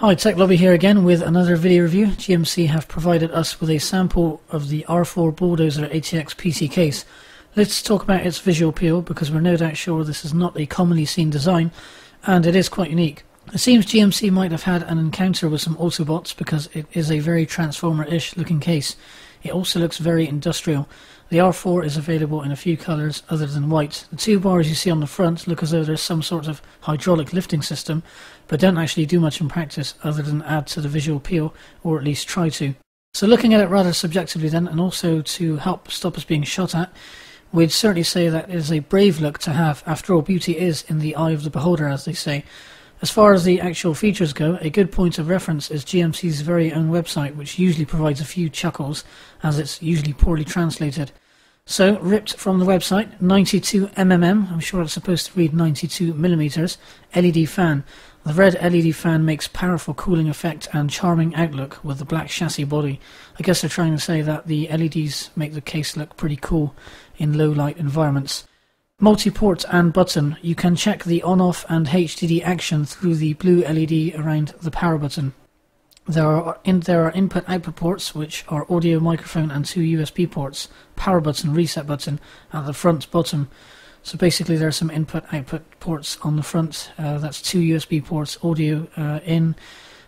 Hi, Tech Lobby here again with another video review. GMC have provided us with a sample of the R-4 Bulldozer ATX PC case. Let's talk about its visual appeal because we're no doubt sure this is not a commonly seen design and it is quite unique. It seems GMC might have had an encounter with some Autobots because it is a very Transformer-ish looking case. It also looks very industrial. The R4 is available in a few colours other than white. The two bars you see on the front look as though there's some sort of hydraulic lifting system, but don't actually do much in practice other than add to the visual appeal, or at least try to. So looking at it rather subjectively then, and also to help stop us being shot at, we'd certainly say that it is a brave look to have. After all, beauty is in the eye of the beholder, as they say. As far as the actual features go, a good point of reference is GMC's very own website, which usually provides a few chuckles, as it's usually poorly translated. So, ripped from the website, 92mm, I'm sure it's supposed to read 92mm, LED fan. The red LED fan makes powerful cooling effect and charming outlook with the black chassis body. I guess they're trying to say that the LEDs make the case look pretty cool in low light environments. Multi-port and button. You can check the on-off and HDD action through the blue LED around the power button. There are input-output ports, which are audio, microphone and two USB ports. Power button, reset button at the front bottom. So basically there are some input-output ports on the front. That's two USB ports, audio in,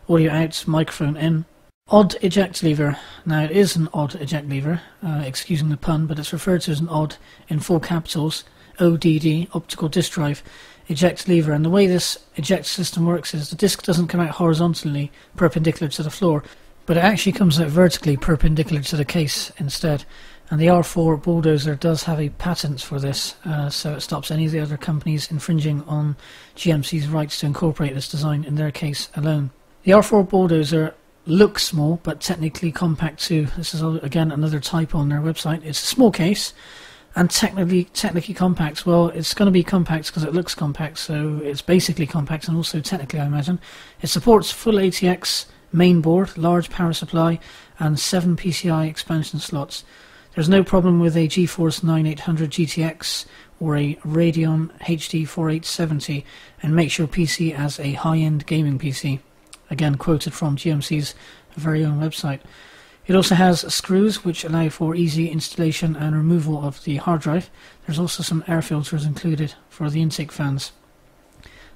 audio out, microphone in. Odd eject lever. Now it is an odd eject lever, excusing the pun, but it's referred to as an odd in full capitals. ODD, optical disk drive, eject lever, and the way this eject system works is the disk doesn't come out horizontally perpendicular to the floor, but it actually comes out vertically perpendicular to the case instead. And the R4 Bulldozer does have a patent for this, so it stops any of the other companies infringing on GMC's rights to incorporate this design in their case alone. The R4 Bulldozer looks small, but technically compact too. This is again another typo on their website. It's a small case, and technically compact. Well, it's going to be compact because it looks compact, so it's basically compact, and also technically, I imagine. It supports full ATX main board, large power supply, and 7 PCI expansion slots. There's no problem with a GeForce 9800 GTX or a Radeon HD 4870, and makes your PC as a high-end gaming PC. Again, quoted from GMC's very own website. It also has screws which allow for easy installation and removal of the hard drive. There's also some air filters included for the intake fans.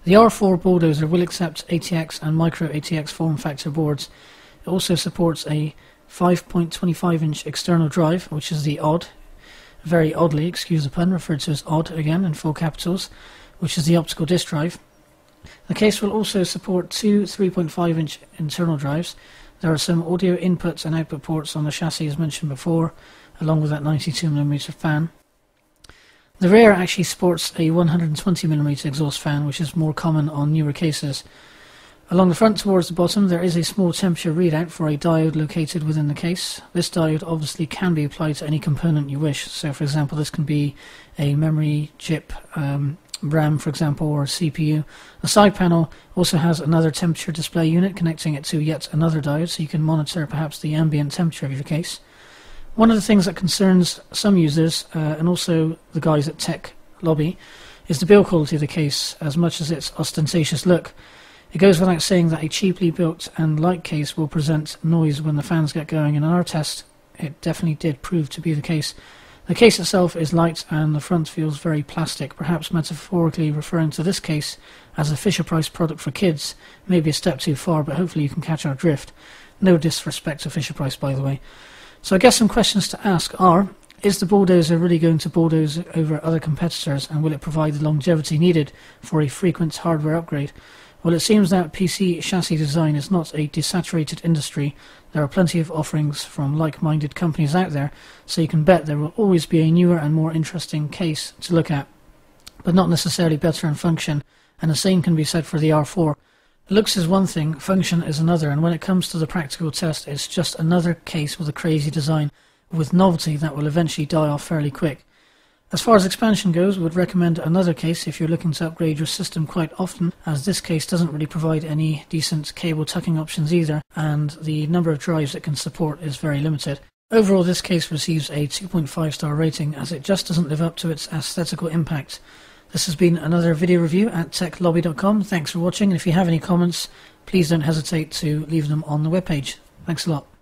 The R4 Bulldozer will accept ATX and micro ATX form factor boards. It also supports a 5.25-inch external drive, which is the odd, very oddly, excuse the pun, referred to as odd again in full capitals, which is the optical disk drive. The case will also support two 3.5-inch internal drives. There are some audio inputs and output ports on the chassis as mentioned before, along with that 92mm fan. The rear actually sports a 120mm exhaust fan, which is more common on newer cases. Along the front towards the bottom there is a small temperature readout for a diode located within the case. This diode obviously can be applied to any component you wish, so for example this can be a memory chip, RAM for example, or a CPU. The side panel also has another temperature display unit connecting it to yet another diode, so you can monitor perhaps the ambient temperature of your case. One of the things that concerns some users, and also the guys at Tech Lobby, is the build quality of the case as much as its ostentatious look. It goes without saying that a cheaply built and light case will present noise when the fans get going, and in our test it definitely did prove to be the case. The case itself is light and the front feels very plastic, perhaps metaphorically referring to this case as a Fisher-Price product for kids. Maybe a step too far, but hopefully you can catch our drift. No disrespect to Fisher-Price, by the way. So I guess some questions to ask are, is the Bulldozer really going to bulldoze over other competitors, and will it provide the longevity needed for a frequent hardware upgrade? Well, it seems that PC chassis design is not a desaturated industry. There are plenty of offerings from like-minded companies out there, so you can bet there will always be a newer and more interesting case to look at, but not necessarily better in function, and the same can be said for the R4. Looks is one thing, function is another, and when it comes to the practical test, it's just another case with a crazy design, with novelty that will eventually die off fairly quick. As far as expansion goes, would recommend another case if you're looking to upgrade your system quite often, as this case doesn't really provide any decent cable tucking options either, and the number of drives it can support is very limited. Overall, this case receives a 2.5-star rating, as it just doesn't live up to its aesthetical impact. This has been another video review at techlobby.com. Thanks for watching, and if you have any comments, please don't hesitate to leave them on the webpage. Thanks a lot.